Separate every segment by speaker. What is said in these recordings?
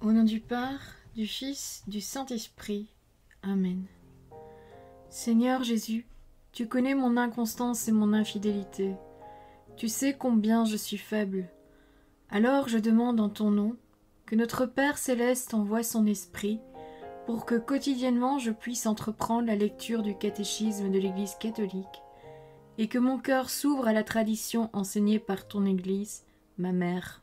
Speaker 1: Au nom du Père, du Fils, du Saint-Esprit. Amen. Seigneur Jésus, tu connais mon inconstance et mon infidélité. Tu sais combien je suis faible. Alors je demande en ton nom que notre Père céleste envoie son Esprit pour que quotidiennement je puisse entreprendre la lecture du catéchisme de l'Église catholique et que mon cœur s'ouvre à la tradition enseignée par ton Église, ma mère.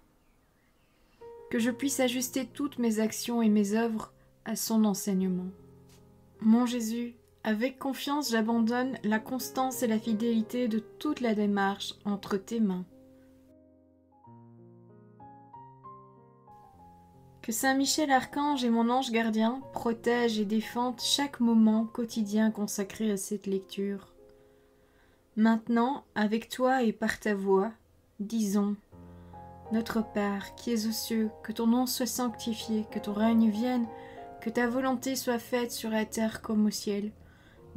Speaker 1: Que je puisse ajuster toutes mes actions et mes œuvres à son enseignement. Mon Jésus, avec confiance j'abandonne la constance et la fidélité de toute la démarche entre tes mains. Que Saint Michel Archange et mon ange gardien protègent et défendent chaque moment quotidien consacré à cette lecture. Maintenant, avec toi et par ta voix, disons: Notre Père, qui es aux cieux, que ton nom soit sanctifié, que ton règne vienne, que ta volonté soit faite sur la terre comme au ciel.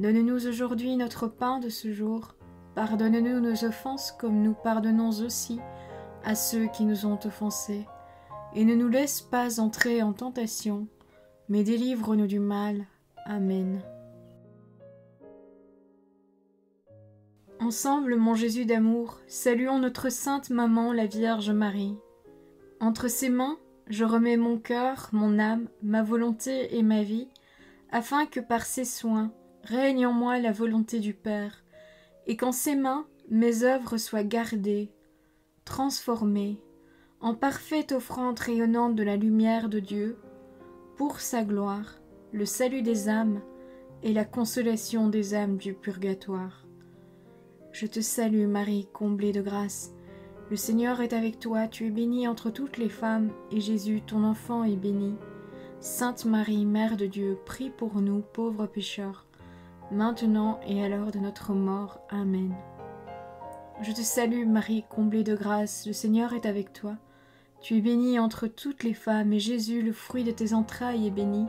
Speaker 1: Donne-nous aujourd'hui notre pain de ce jour. Pardonne-nous nos offenses comme nous pardonnons aussi à ceux qui nous ont offensés. Et ne nous laisse pas entrer en tentation, mais délivre-nous du mal. Amen. Ensemble, mon Jésus d'amour, saluons notre sainte maman, la Vierge Marie. Entre ses mains, je remets mon cœur, mon âme, ma volonté et ma vie, afin que par ses soins règne en moi la volonté du Père, et qu'en ses mains mes œuvres soient gardées, transformées, en parfaite offrande rayonnante de la lumière de Dieu, pour sa gloire, le salut des âmes et la consolation des âmes du purgatoire. Je te salue Marie, comblée de grâce. Le Seigneur est avec toi, tu es bénie entre toutes les femmes, et Jésus, ton enfant, est béni. Sainte Marie, Mère de Dieu, prie pour nous, pauvres pécheurs, maintenant et à l'heure de notre mort. Amen. Je te salue Marie, comblée de grâce, le Seigneur est avec toi. Tu es bénie entre toutes les femmes, et Jésus, le fruit de tes entrailles, est béni.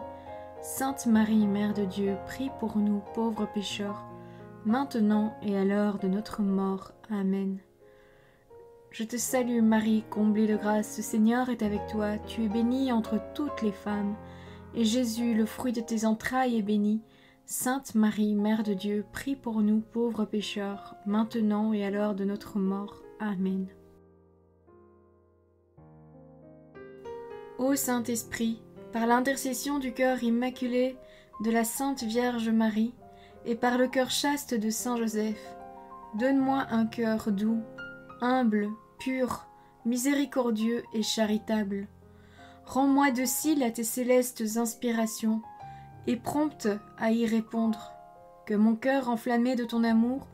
Speaker 1: Sainte Marie, Mère de Dieu, prie pour nous, pauvres pécheurs, maintenant et à l'heure de notre mort. Amen. Je te salue Marie, comblée de grâce, le Seigneur est avec toi, tu es bénie entre toutes les femmes, et Jésus, le fruit de tes entrailles, est béni. Sainte Marie, Mère de Dieu, prie pour nous pauvres pécheurs, maintenant et à l'heure de notre mort. Amen. Ô Saint-Esprit, par l'intercession du cœur immaculé de la Sainte Vierge Marie, et par le cœur chaste de Saint Joseph, donne-moi un cœur doux, humble, pur, miséricordieux et charitable. Rends-moi docile à tes célestes inspirations, et prompte à y répondre. Que mon cœur enflammé de ton amour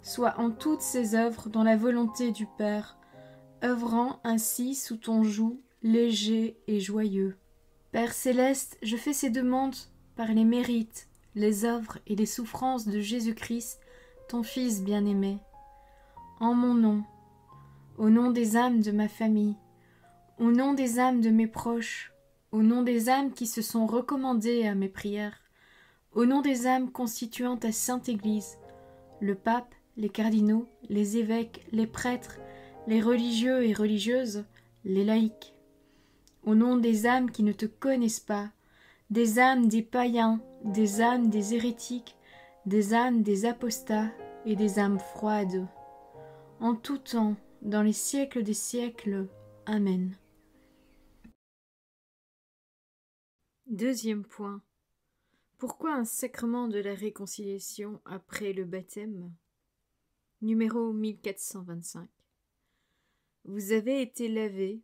Speaker 1: soit en toutes ses œuvres dans la volonté du Père, œuvrant ainsi sous ton joug léger et joyeux. Père céleste, je fais ces demandes par les mérites, les œuvres et les souffrances de Jésus-Christ, ton Fils bien-aimé. En mon nom, au nom des âmes de ma famille, au nom des âmes de mes proches, au nom des âmes qui se sont recommandées à mes prières, au nom des âmes constituant ta Sainte Église, le pape, les cardinaux, les évêques, les prêtres, les religieux et religieuses, les laïcs, au nom des âmes qui ne te connaissent pas, des âmes des païens, des âmes des hérétiques, des âmes des apostats et des âmes froides. En tout temps, dans les siècles des siècles. Amen. Deuxième point. Pourquoi un sacrement de la réconciliation après le baptême? Numéro 1425. Vous avez été lavés,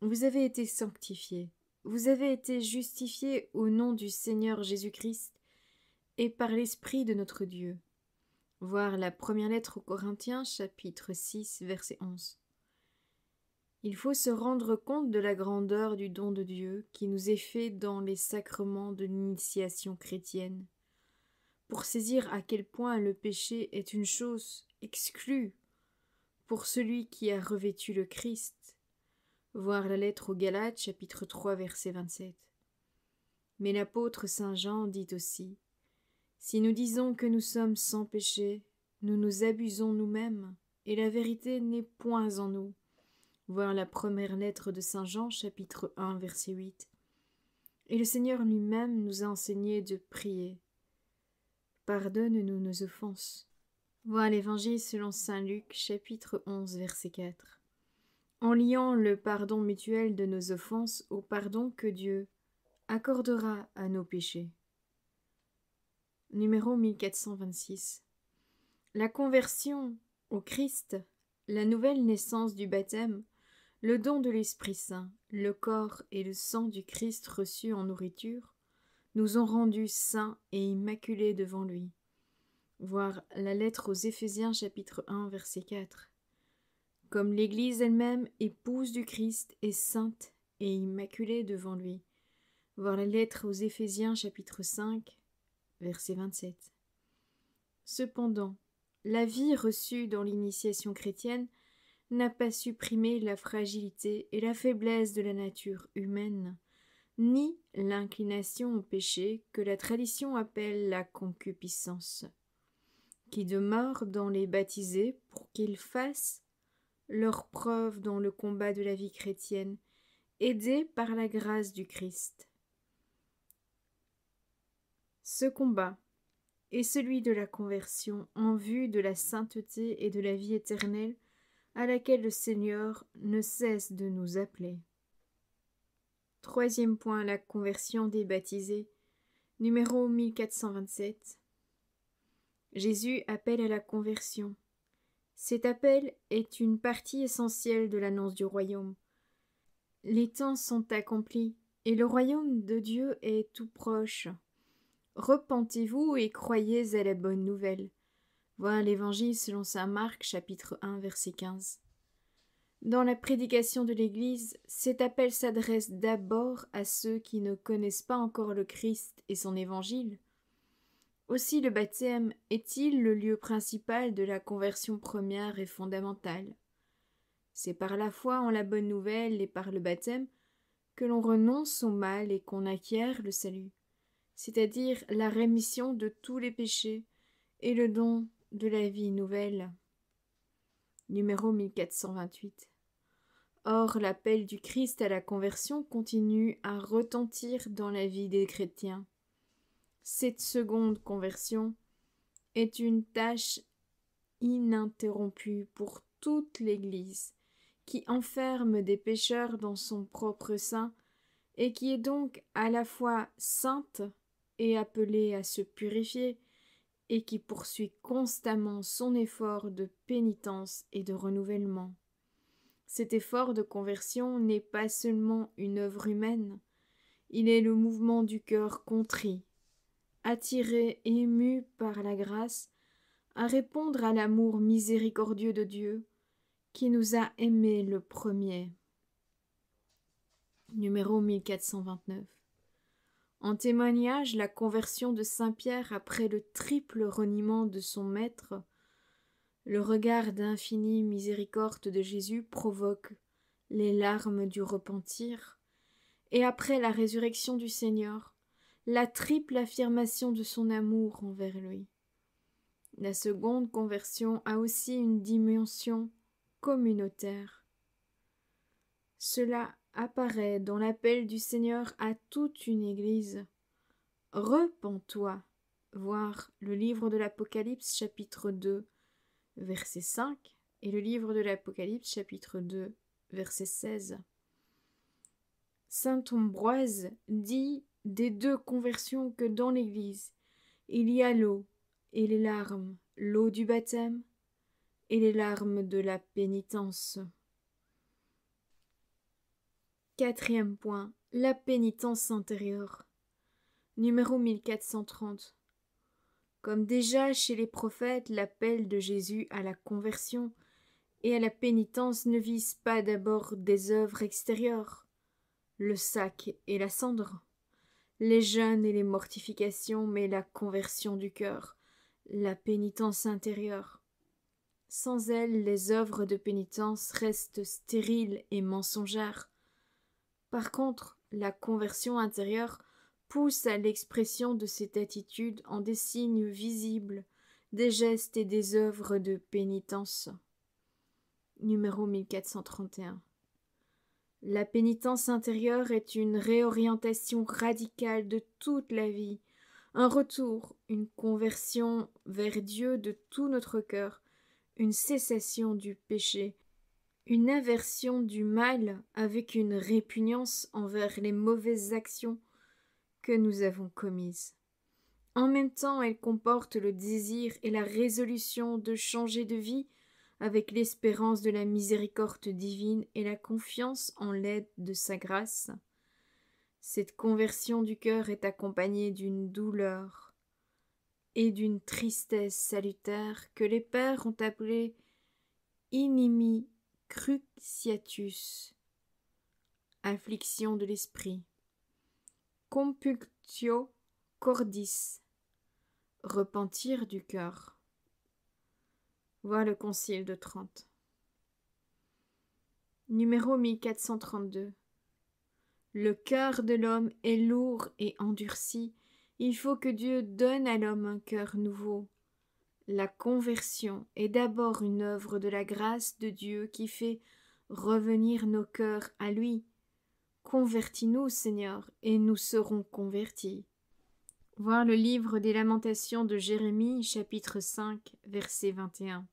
Speaker 1: vous avez été sanctifiés, vous avez été justifiés au nom du Seigneur Jésus-Christ et par l'Esprit de notre Dieu. Voir la première lettre aux Corinthiens, chapitre 6, verset 11. Il faut se rendre compte de la grandeur du don de Dieu qui nous est fait dans les sacrements de l'initiation chrétienne, pour saisir à quel point le péché est une chose exclue pour celui qui a revêtu le Christ. Voir la lettre aux Galates, chapitre 3, verset 27. Mais l'apôtre Saint Jean dit aussi: si nous disons que nous sommes sans péché, nous nous abusons nous-mêmes, et la vérité n'est point en nous. Voir la première lettre de Saint Jean, chapitre 1, verset 8. Et le Seigneur lui-même nous a enseigné de prier. Pardonne-nous nos offenses. Voir l'Évangile selon saint Luc, chapitre 11, verset 4. En liant le pardon mutuel de nos offenses au pardon que Dieu accordera à nos péchés. Numéro 1426. La conversion au Christ, la nouvelle naissance du baptême, le don de l'Esprit Saint, le corps et le sang du Christ reçus en nourriture, nous ont rendus saints et immaculés devant lui. Voir la lettre aux Éphésiens chapitre 1 verset 4. Comme l'Église elle-même, épouse du Christ, est sainte et immaculée devant lui. Voir la lettre aux Éphésiens chapitre 5 verset 27. Cependant, la vie reçue dans l'initiation chrétienne n'a pas supprimé la fragilité et la faiblesse de la nature humaine, ni l'inclination au péché que la tradition appelle la concupiscence, qui demeure dans les baptisés pour qu'ils fassent leur preuve dans le combat de la vie chrétienne, aidés par la grâce du Christ. Ce combat est celui de la conversion en vue de la sainteté et de la vie éternelle à laquelle le Seigneur ne cesse de nous appeler. Troisième point, la conversion des baptisés. Numéro 1427. Jésus appelle à la conversion. Cet appel est une partie essentielle de l'annonce du royaume. Les temps sont accomplis et le royaume de Dieu est tout proche. Repentez-vous et croyez à la bonne nouvelle. Voir l'Évangile selon saint Marc, chapitre 1, verset 15. Dans la prédication de l'Église, cet appel s'adresse d'abord à ceux qui ne connaissent pas encore le Christ et son Évangile. Aussi le baptême est-il le lieu principal de la conversion première et fondamentale. C'est par la foi en la bonne nouvelle et par le baptême que l'on renonce au mal et qu'on acquiert le salut, c'est-à-dire la rémission de tous les péchés et le don de la vie nouvelle. Numéro 1428. Or, l'appel du Christ à la conversion continue à retentir dans la vie des chrétiens. Cette seconde conversion est une tâche ininterrompue pour toute l'Église, qui enferme des pécheurs dans son propre sein et qui est donc à la fois sainte et appelée à se purifier, et qui poursuit constamment son effort de pénitence et de renouvellement. Cet effort de conversion n'est pas seulement une œuvre humaine, il est le mouvement du cœur contrit, attiré et ému par la grâce, à répondre à l'amour miséricordieux de Dieu, qui nous a aimés le premier. Numéro 1429. En témoignage, la conversion de saint Pierre après le triple reniement de son maître, le regard d'infinie miséricorde de Jésus provoque les larmes du repentir, et après la résurrection du Seigneur, la triple affirmation de son amour envers lui. La seconde conversion a aussi une dimension communautaire. Cela apparaît dans l'appel du Seigneur à toute une Église. Repens-toi, voir le livre de l'Apocalypse chapitre 2, verset 5, et le livre de l'Apocalypse chapitre 2, verset 16. Saint Ambroise dit des deux conversions que dans l'Église, il y a l'eau et les larmes, l'eau du baptême et les larmes de la pénitence. Quatrième point, la pénitence intérieure. Numéro 1430. Comme déjà chez les prophètes, l'appel de Jésus à la conversion et à la pénitence ne vise pas d'abord des œuvres extérieures, le sac et la cendre, les jeûnes et les mortifications, mais la conversion du cœur, la pénitence intérieure. Sans elle, les œuvres de pénitence restent stériles et mensongères. Par contre, la conversion intérieure pousse à l'expression de cette attitude en des signes visibles, des gestes et des œuvres de pénitence. Numéro 1431. La pénitence intérieure est une réorientation radicale de toute la vie, un retour, une conversion vers Dieu de tout notre cœur, une cessation du péché, une aversion du mal avec une répugnance envers les mauvaises actions que nous avons commises. En même temps, elle comporte le désir et la résolution de changer de vie avec l'espérance de la miséricorde divine et la confiance en l'aide de sa grâce. Cette conversion du cœur est accompagnée d'une douleur et d'une tristesse salutaire que les pères ont appelée inimi cruciatus, affliction de l'esprit, compunctio cordis, repentir du cœur. Voir le Concile de Trente. Numéro 1432. Le cœur de l'homme est lourd et endurci. Il faut que Dieu donne à l'homme un cœur nouveau. La conversion est d'abord une œuvre de la grâce de Dieu qui fait revenir nos cœurs à lui. Convertis-nous, Seigneur, et nous serons convertis. Voir le livre des Lamentations de Jérémie, chapitre 5, verset 21.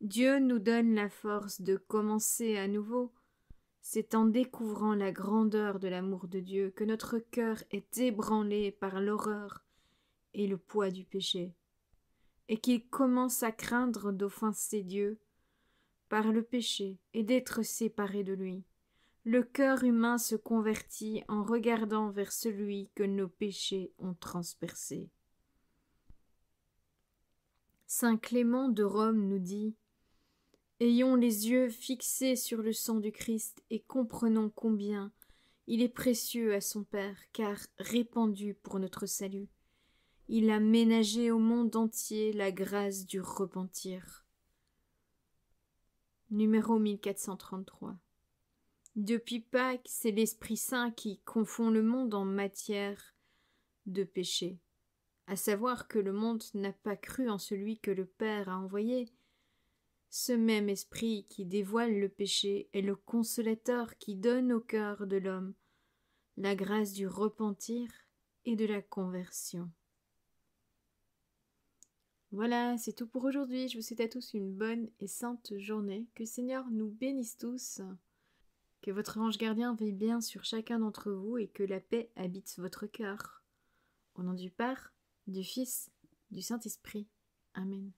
Speaker 1: Dieu nous donne la force de commencer à nouveau. C'est en découvrant la grandeur de l'amour de Dieu que notre cœur est ébranlé par l'horreur et le poids du péché, et qu'il commence à craindre d'offenser Dieu par le péché et d'être séparé de lui. Le cœur humain se convertit en regardant vers celui que nos péchés ont transpercé. Saint Clément de Rome nous dit: ayons les yeux fixés sur le sang du Christ et comprenons combien il est précieux à son Père, car répandu pour notre salut. Il a ménagé au monde entier la grâce du repentir. Numéro 1433. Depuis Pâques, c'est l'Esprit Saint qui confond le monde en matière de péché, à savoir que le monde n'a pas cru en celui que le Père a envoyé. Ce même esprit qui dévoile le péché est le consolateur qui donne au cœur de l'homme la grâce du repentir et de la conversion. Voilà, c'est tout pour aujourd'hui. Je vous souhaite à tous une bonne et sainte journée. Que le Seigneur nous bénisse tous. Que votre ange gardien veille bien sur chacun d'entre vous et que la paix habite votre cœur. Au nom du Père, du Fils, du Saint-Esprit. Amen.